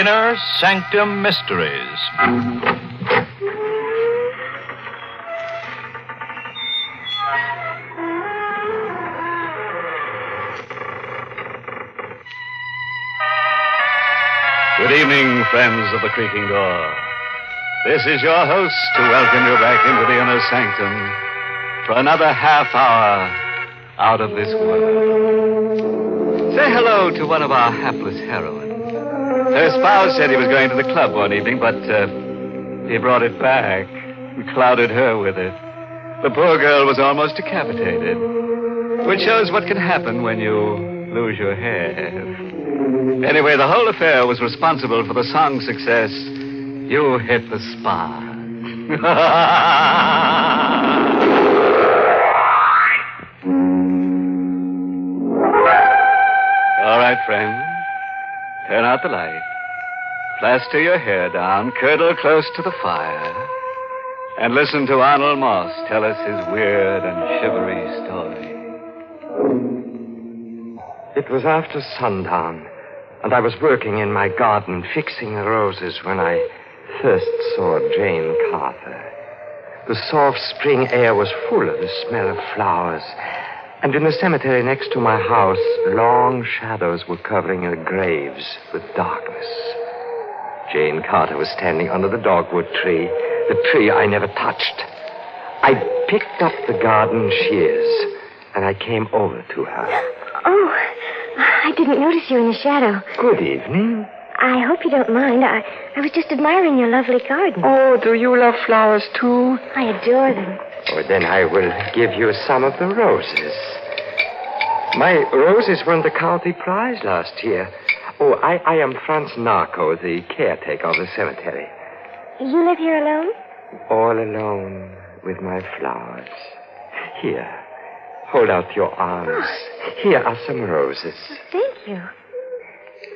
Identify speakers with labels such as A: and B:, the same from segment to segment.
A: Minor Sanctum Mysteries.
B: Good evening, friends of the creaking door. This is your host to welcome you back into the inner sanctum for another half hour out of this world. Say hello to one of our hapless heroines. Her spouse said he was going to the club one evening, but he brought it back and clouded her with it. The poor girl was almost decapitated, which shows what can happen when you lose your head. Anyway, the whole affair was responsible for the song's success. You hit the spot. All right, friend. Turn out the light. Plaster your hair down. Curdle close to the fire. And listen to Arnold Moss tell us his weird and shivery story.
C: It was after sundown, and I was working in my garden fixing the roses when I first saw Jane Carter. The soft spring air was full of the smell of flowers, and in the cemetery next to my house, long shadows were covering the graves with darkness. Jane Carter was standing under the dogwood tree, the tree I never touched. I picked up the garden shears, and I came over to her.
D: Oh, I didn't notice you in the shadow.
C: Good evening.
D: I hope you don't mind. I was just admiring your lovely garden.
C: Oh, do you love flowers, too?
D: I adore them.
C: Oh, then I will give you some of the roses. My roses won the county prize last year. Oh, I am Franz Narco, the caretaker of the cemetery.
D: You live here alone?
C: All alone with my flowers. Here, hold out your arms. Here are some roses.
D: Thank you.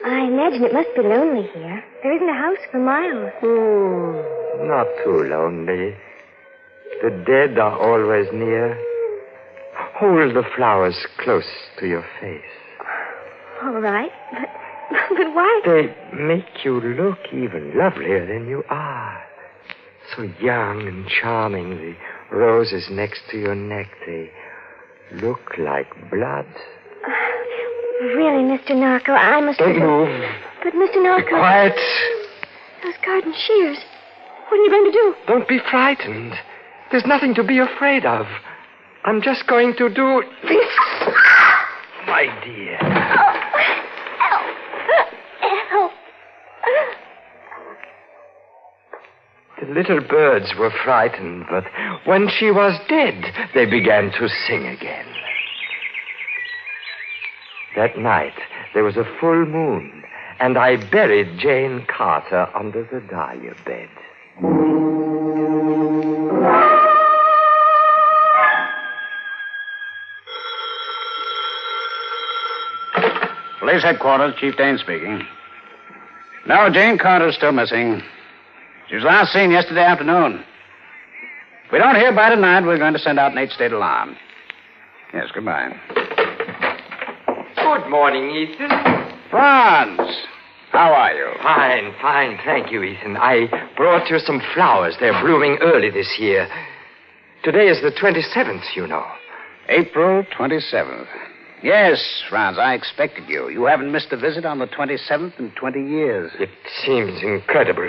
D: I imagine it must be lonely here. There isn't a house for miles.
C: Oh, not too lonely. The dead are always near. Hold the flowers close to your face.
D: All right, but why?
C: They make you look even lovelier than you are. So young and charming, the roses next to your neck, they look like blood.
D: Really, Mr. Narco, I must...
C: Don't move.
D: But, Mr. Narco...
C: Be quiet.
D: Those garden shears. What are you going to do?
C: Don't be frightened. There's nothing to be afraid of. I'm just going to do this. My dear.
D: Help.
C: The little birds were frightened, but when she was dead, they began to sing again. That night, there was a full moon, and I buried Jane Carter under the dahlia bed.
E: Police headquarters, Chief Dane speaking. No, Jane Carter's still missing. She was last seen yesterday afternoon. If we don't hear by tonight, we're going to send out an 8-state alarm. Yes, goodbye.
C: Good morning, Ethan.
E: Franz, how are you?
C: Fine, thank you, Ethan. I brought you some flowers. They're blooming early this year. Today is the 27th, you know.
E: April 27th. Yes, Franz, I expected you. You haven't missed a visit on the 27th in 20 years.
C: It seems incredible.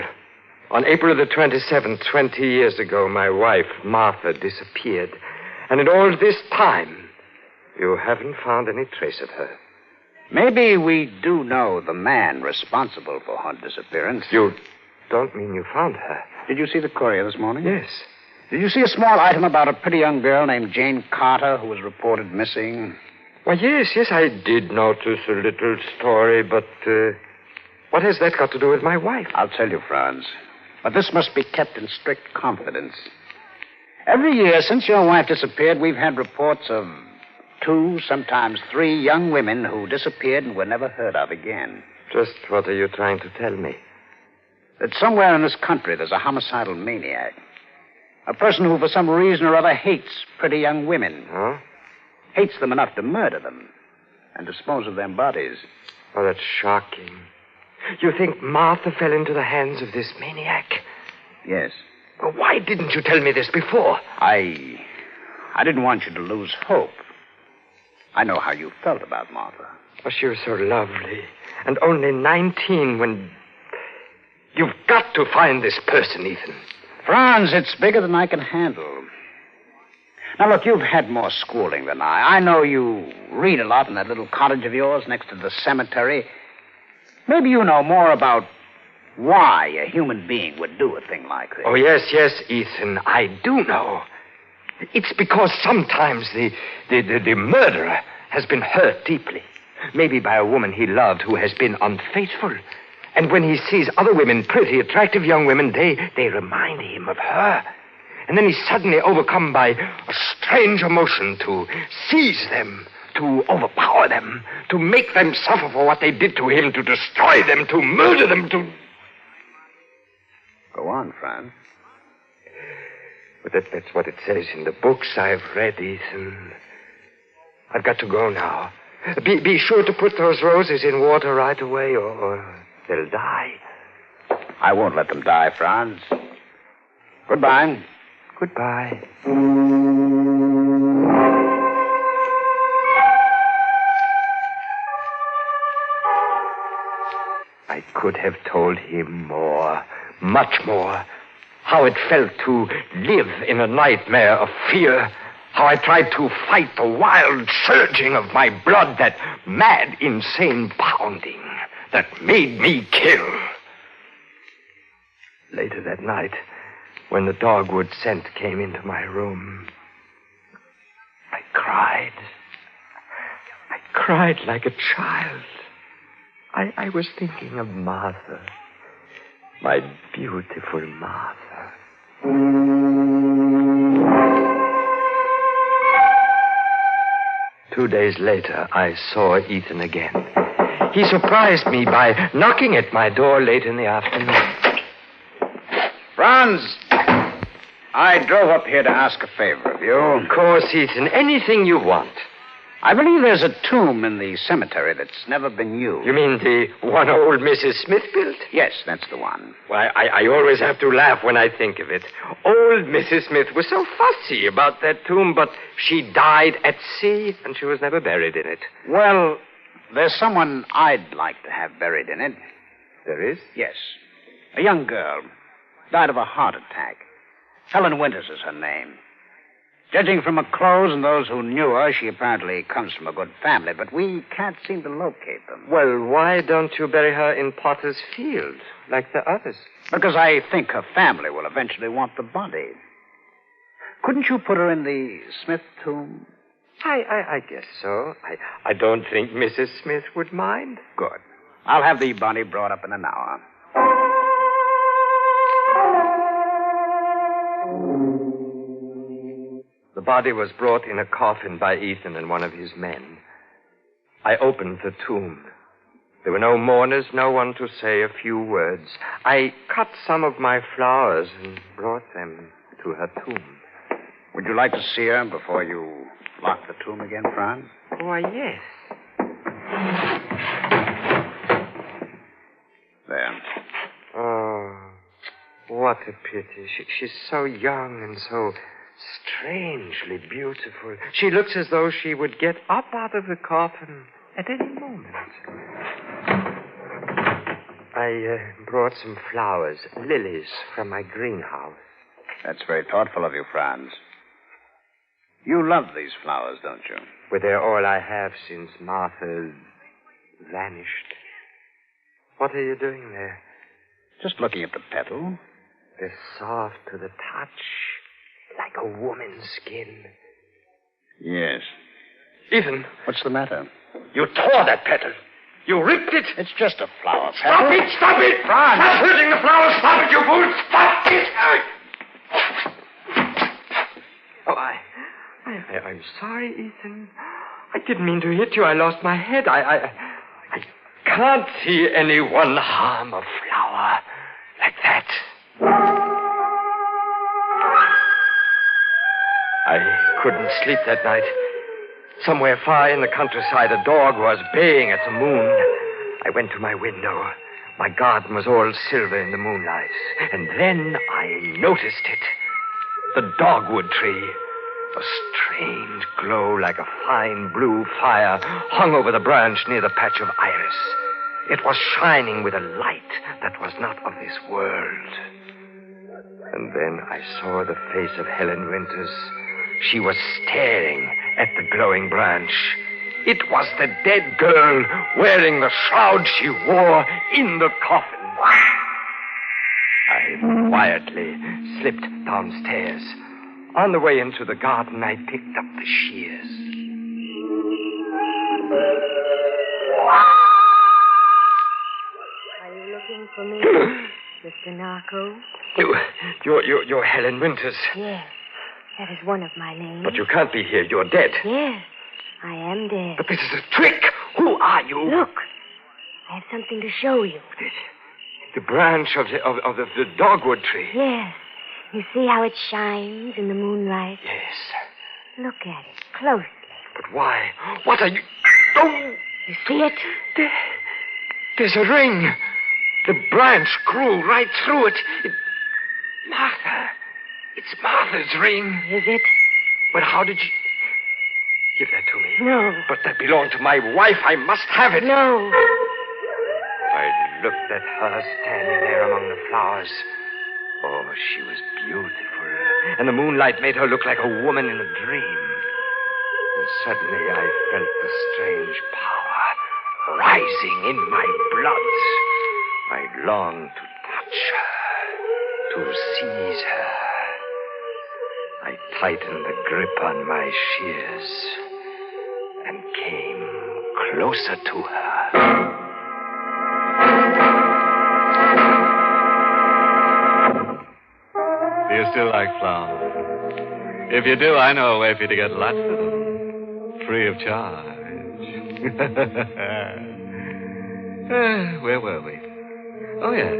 C: On April the 27th, 20 years ago, my wife, Martha, disappeared. And in all this time, you haven't found any trace of her.
E: Maybe we do know the man responsible for her disappearance.
C: You don't mean you found her?
E: Did you see the courier this morning?
C: Yes.
E: Did you see a small item about a pretty young girl named Jane Carter who was reported missing?
C: Why, yes, I did notice a little story, but what has that got to do with my wife?
E: I'll tell you, Franz. But this must be kept in strict confidence. Every year since your wife disappeared, we've had reports of 2, sometimes 3 young women who disappeared and were never heard of again.
C: Just what are you trying to tell me?
E: That somewhere in this country there's a homicidal maniac. A person who, for some reason or other, hates pretty young women.
C: Huh?
E: Hates them enough to murder them and dispose of their bodies.
C: Oh, that's shocking. You think Martha fell into the hands of this maniac?
E: Yes.
C: Well, why didn't you tell me this before?
E: I didn't want you to lose hope. I know how you felt about Martha.
C: Oh, she was so lovely. And only 19 when... You've got to find this person, Ethan.
E: Franz, it's bigger than I can handle. Now, look, you've had more schooling than I. I know you read a lot in that little cottage of yours next to the cemetery. Maybe you know more about why a human being would do a thing like this.
C: Oh, yes, Ethan, I do know. It's because sometimes the murderer has been hurt deeply. Maybe by a woman he loved who has been unfaithful. And when he sees other women, pretty, attractive young women, they remind him of her. And then he's suddenly overcome by a strange emotion to seize them, to overpower them, to make them suffer for what they did to him, to destroy them, to murder them, to...
E: Go on, Franz.
C: But that's what it says in the books I've read, Ethan. I've got to go now. Be sure to put those roses in water right away, or they'll die.
E: I won't let them die, Franz. Goodbye.
C: Goodbye. I could have told him more, much more. How it felt to live in a nightmare of fear. How I tried to fight the wild surging of my blood, that mad, insane pounding that made me kill. Later that night, when the dogwood scent came into my room, I cried. I cried like a child. I was thinking of Martha, my beautiful Martha. 2 days later, I saw Ethan again. He surprised me by knocking at my door late in the afternoon.
E: Franz, I drove up here to ask a favor of you.
C: Of course, Ethan. Anything you want.
E: I believe there's a tomb in the cemetery that's never been used.
C: You mean the one old Mrs. Smith built?
E: Yes, that's the one.
C: Why, I always have to laugh when I think of it. Old Mrs. Smith was so fussy about that tomb, but she died at sea, and she was never buried in it.
E: Well, there's someone I'd like to have buried in it.
C: There is?
E: Yes. A young girl. Died of a heart attack. Helen Winters is her name. Judging from her clothes and those who knew her, she apparently comes from a good family, but we can't seem to locate them.
C: Well, why don't you bury her in Potter's Field, like the others?
E: Because I think her family will eventually want the body. Couldn't you put her in the Smith tomb?
C: I guess so. I don't think Mrs. Smith would mind.
E: Good. I'll have the body brought up in an hour.
C: The body was brought in a coffin by Ethan and one of his men. I opened the tomb. There were no mourners, no one to say a few words. I cut some of my flowers and brought them to her tomb.
E: Would you like to see her before you lock the tomb again, Franz?
C: Why, yes.
E: There.
C: Oh, what a pity. She's so young and so strangely beautiful. She looks as though she would get up out of the coffin at any moment. I brought some flowers, lilies, from my greenhouse.
E: That's very thoughtful of you, Franz. You love these flowers, don't you?
C: Well, they're all I have since Martha vanished. What are you doing there?
E: Just looking at the petal.
C: They're soft to the touch, like a woman's skin.
E: Yes.
C: Ethan.
E: What's the matter?
C: You tore that petal. You ripped it.
E: It's just a flower petal.
C: Stop it! Stop it!
E: Franz!
C: Stop hurting the flowers! Stop it, you fool! Stop it! Oh, I'm sorry, Ethan. I didn't mean to hit you. I lost my head. I can't see anyone harm a flower like that. I couldn't sleep that night. Somewhere far in the countryside, a dog was baying at the moon. I went to my window. My garden was all silver in the moonlight. And then I noticed it. The dogwood tree. A strange glow like a fine blue fire hung over the branch near the patch of iris. It was shining with a light that was not of this world. And then I saw the face of Helen Winters. She was staring at the glowing branch. It was the dead girl wearing the shroud she wore in the coffin. I quietly slipped downstairs. On the way into the garden, I picked up the shears.
D: Are you looking for me, Mr. Narco?
C: You're Helen Winters.
D: Yes, that is one of my names.
C: But you can't be here. You're dead.
D: Yes, I am dead.
C: But this is a trick. Who are you?
D: Look, I have something to show you.
C: The branch of the dogwood tree.
D: Yes. You see how it shines in the moonlight?
C: Yes.
D: Look at it closely.
C: But why? What are you... Oh!
D: You see it?
C: There's a ring. The branch grew right through it. Martha. It's Martha's ring.
D: Is it?
C: But how did you... Give that to me.
D: No.
C: But that belonged to my wife. I must have it.
D: No.
C: I looked at her standing there among the flowers. Oh, she was beautiful. And the moonlight made her look like a woman in a dream. And suddenly I felt the strange power rising in my blood. I longed to touch her, to seize her. I tightened the grip on my shears and came closer to her.
B: Do you still like flowers? If you do, I know a way for you to get lots of them. Free of charge. Where were we? Oh, yes.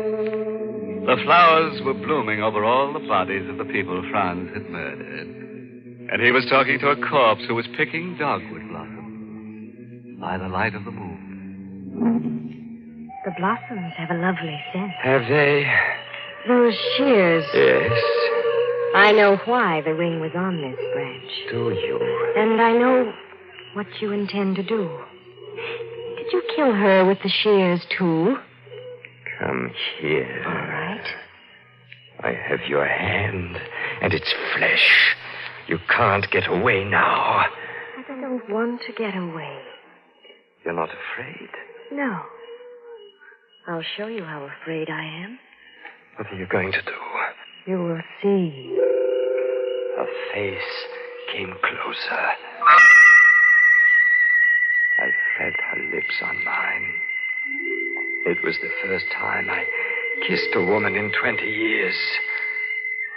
B: The flowers were blooming over all the bodies of the people Franz had murdered. And he was talking to a corpse who was picking dogwood blossoms by the light of the moon.
D: The blossoms have a lovely scent.
C: Have they?
D: Those shears.
C: Yes.
D: I know why the ring was on this branch.
C: Do you?
D: And I know what you intend to do. Did you kill her with the shears, too?
C: Come here.
D: All right.
C: I have your hand and its flesh. You can't get away now.
D: I don't want to get away.
C: You're not afraid?
D: No. I'll show you how afraid I am.
C: What are you going to do?
D: You will see.
C: Her face came closer. I felt her lips on mine. It was the first time I kissed a woman in 20 years.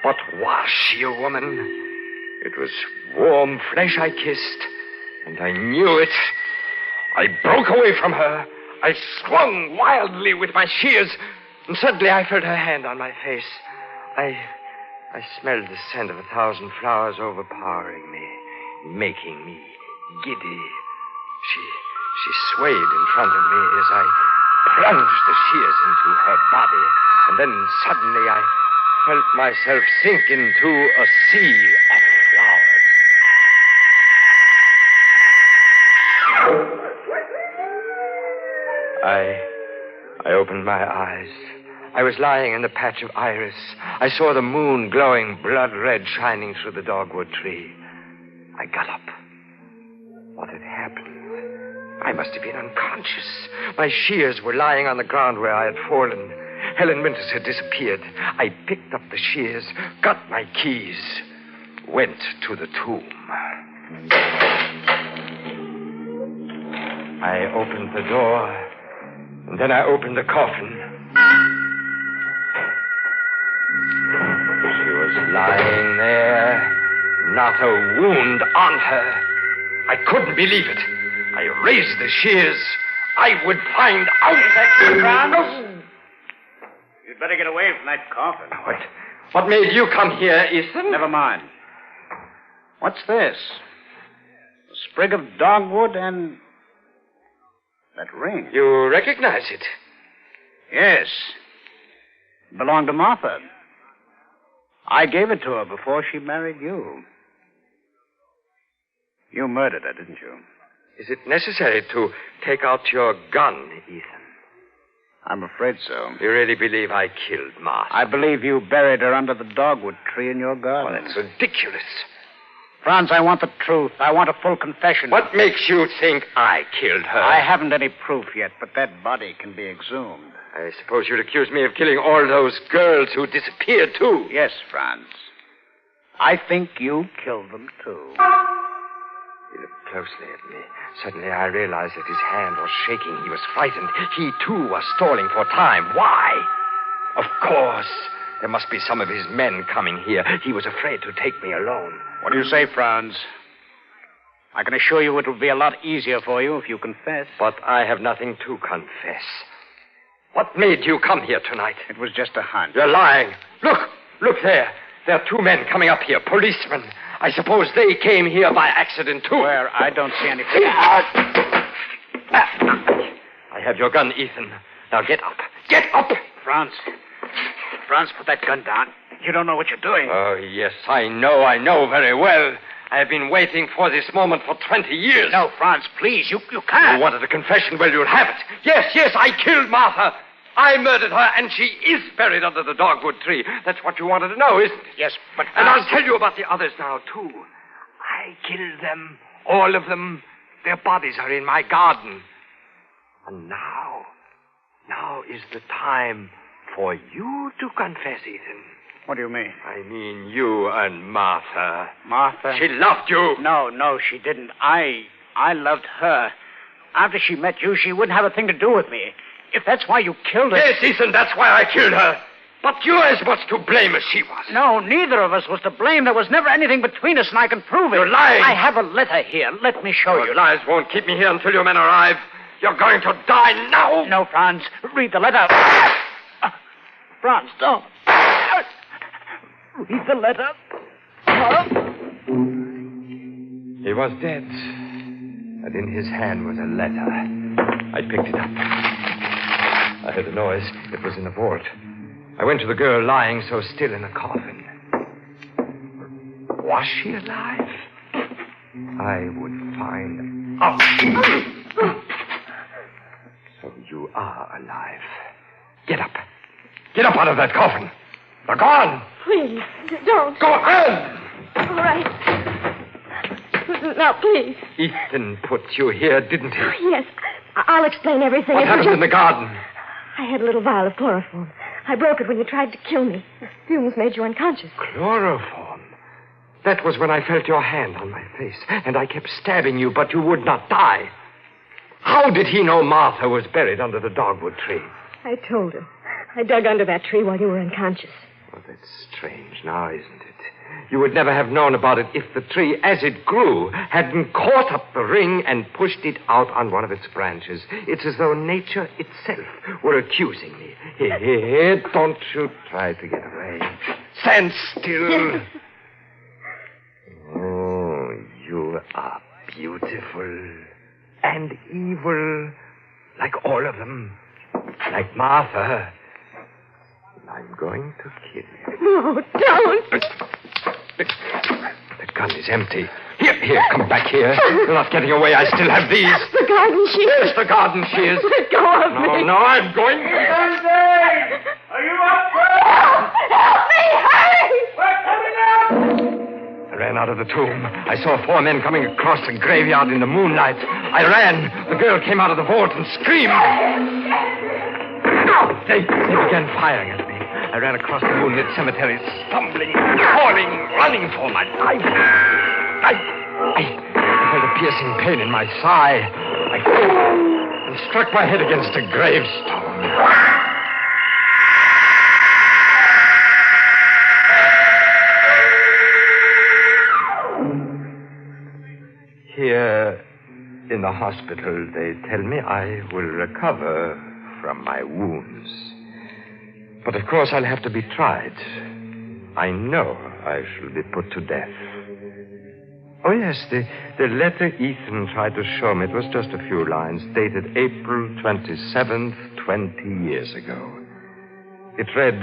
C: But was she a woman? It was warm flesh I kissed, and I knew it. I broke away from her. I swung wildly with my shears, and suddenly I felt her hand on my face. I smelled the scent of 1,000 flowers overpowering me, making me giddy. She swayed in front of me as I plunged the shears into her body, and then suddenly I felt myself sink into a sea of flowers. I opened my eyes. I was lying in the patch of iris. I saw the moon glowing blood red shining through the dogwood tree. I got up. What had happened? I must have been unconscious. My shears were lying on the ground where I had fallen. Helen Winters had disappeared. I picked up the shears, got my keys, went to the tomb. I opened the door, and then I opened the coffin. She was lying there, not a wound on her. I couldn't believe it. I raised the shears. I would find out that...
E: Franz? You'd better get away from that coffin.
C: What made you come here, Ethan?
E: Never mind. What's this? A sprig of dogwood and... that ring.
C: You recognize it?
E: Yes. It belonged to Martha. I gave it to her before she married you. You murdered her, didn't you?
C: Is it necessary to take out your gun, Ethan?
E: I'm afraid so.
C: You really believe I killed Martha?
E: I believe you buried her under the dogwood tree in your
C: Oh,
E: garden.
C: that's ridiculous.
E: Franz, I want the truth. I want a full confession.
C: What makes you think I killed her?
E: I haven't any proof yet, but that body can be exhumed.
C: I suppose you'd accuse me of killing all those girls who disappeared, too.
E: Yes, Franz. I think you killed them, too.
C: He looked closely at me. Suddenly I realized that his hand was shaking. He was frightened. He, too, was stalling for time. Why? Of course. There must be some of his men coming here. He was afraid to take me alone.
E: What do you say, Franz? I can assure you it will be a lot easier for you if you confess.
C: But I have nothing to confess. What made you come here tonight?
E: It was just a hunch.
C: You're lying. Look there. There are two men coming up here, policemen. I suppose they came here by accident, too.
E: Where? I don't see anything.
C: I have your gun, Ethan. Now get up. Get up!
E: Franz, put that gun down. You don't know what you're doing.
C: Oh, yes, I know very well. I have been waiting for this moment for 20 years.
E: No, Franz, please, you can't.
C: You wanted a confession? Well, you'll have it. Yes, I killed Martha. I murdered her, and she is buried under the dogwood tree. That's what you wanted to know, isn't it?
E: Yes, but...
C: And I'll tell you about the others now, too. I killed them, all of them. Their bodies are in my garden. And now is the time for you to confess, Ethan.
E: What do you mean?
C: I mean you and Martha.
E: Martha?
C: She loved you.
E: No, she didn't. I loved her. After she met you, she wouldn't have a thing to do with me. If that's why you killed her...
C: Yes, Ethan, that's why I killed her. But you're as much to blame as she was.
E: No, neither of us was to blame. There was never anything between us, and I can prove it.
C: You're lying.
E: I have a letter here. Let me show
C: Your
E: you.
C: lies won't keep me here until your men arrive. You're going to die now.
E: No, Franz. Read the letter. Franz, don't. Read the letter.
C: He was dead. And in his hand was a letter. I picked it up. I heard a noise. It was in the vault. I went to the girl lying so still in a coffin. Was she alive? I would find out. So you are alive. Get up. Get up out of that coffin. They're gone.
D: Please, don't.
C: Go on.
D: All right. Now, please.
C: Ethan put you here, didn't he?
D: Yes, I'll explain everything.
C: What
D: It was
C: happened
D: just-
C: in the garden?
D: I had a little vial of chloroform. I broke it when you tried to kill me. The fumes made you unconscious.
C: Chloroform. That was when I felt your hand on my face, and I kept stabbing you, but you would not die. How did he know Martha was buried under the dogwood tree?
D: I told him. I dug under that tree while you were unconscious.
C: Oh, that's strange now, isn't it? You would never have known about it if the tree, as it grew, hadn't caught up the ring and pushed it out on one of its branches. It's as though nature itself were accusing me. Here, don't you try to get away. Stand still. Oh, you are beautiful and evil, like all of them. Like Martha. I'm going to kill you.
D: No, don't.
C: The gun is empty. Here, come back here. You're not getting away. I still have these.
D: The garden shears.
C: Yes, the garden shears.
D: Let go of me.
C: No, I'm going.
E: Are you up there?
D: Help me, hurry!
E: We're coming up!
C: I ran out of the tomb. I saw 4 men coming across the graveyard in the moonlight. I ran. The girl came out of the vault and screamed. They began firing at me. I ran across the moonlit cemetery, stumbling, falling, running for my life. I felt a piercing pain in my thigh. I fell and struck my head against a gravestone. Here in the hospital, they tell me I will recover from my wounds. But of course I'll have to be tried. I know I shall be put to death. Oh, yes, the letter Ethan tried to show me. It was just a few lines, dated April 27th, 20 years ago. It read,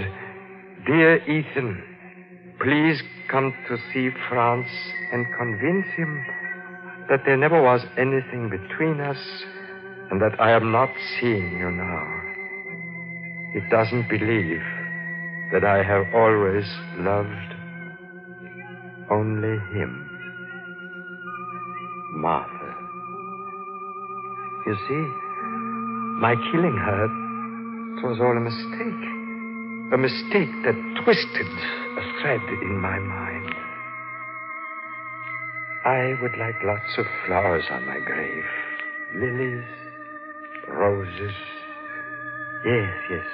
C: Dear Ethan, please come to see Franz and convince him that there never was anything between us and that I am not seeing you now. He doesn't believe that I have always loved only him. Martha. You see, my killing her, it was all a mistake. A mistake that twisted a thread in my mind. I would like lots of flowers on my grave. Lilies, roses. Yes.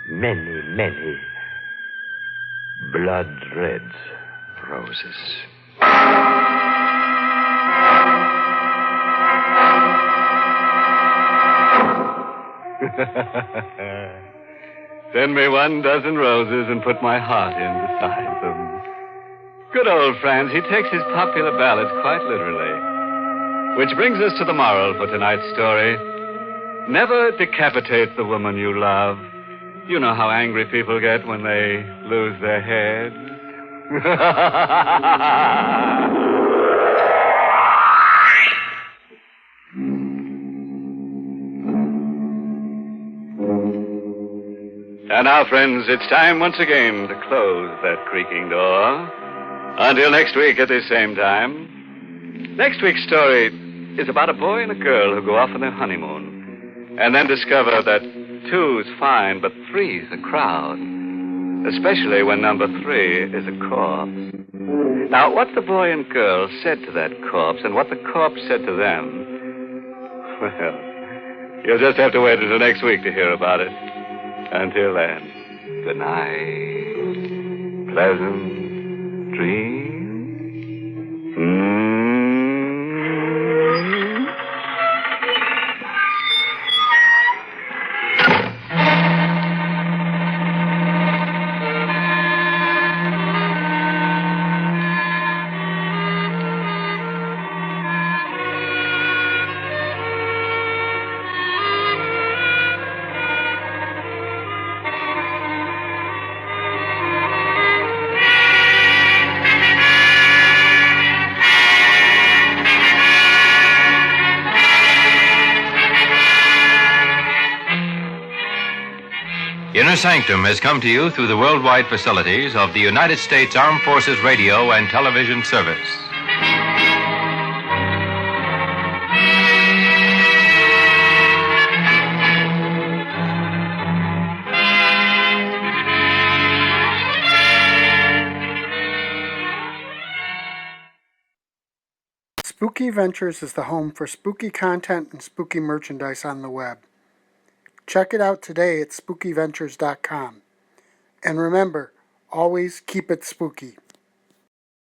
C: Many, many blood-red roses.
B: Send me 12 roses and put my heart in beside them. Good old Franz, he takes his popular ballads quite literally. Which brings us to the moral for tonight's story. Never decapitate the woman you love. You know how angry people get when they lose their heads. And now, friends, it's time once again to close that creaking door. Until next week at this same time. Next week's story is about a boy and a girl who go off on their honeymoon and then discover that 2's fine, but 3's a crowd, especially when number 3 is a corpse. Now, what the boy and girl said to that corpse and what the corpse said to them, well, you'll just have to wait until next week to hear about it. Until then, good night. Pleasant dreams.
A: Inner Sanctum has come to you through the worldwide facilities of the United States Armed Forces Radio and Television Service.
F: Spooky Ventures is the home for spooky content and spooky merchandise on the web. Check it out today at spookyventures.com. And remember, always keep it spooky.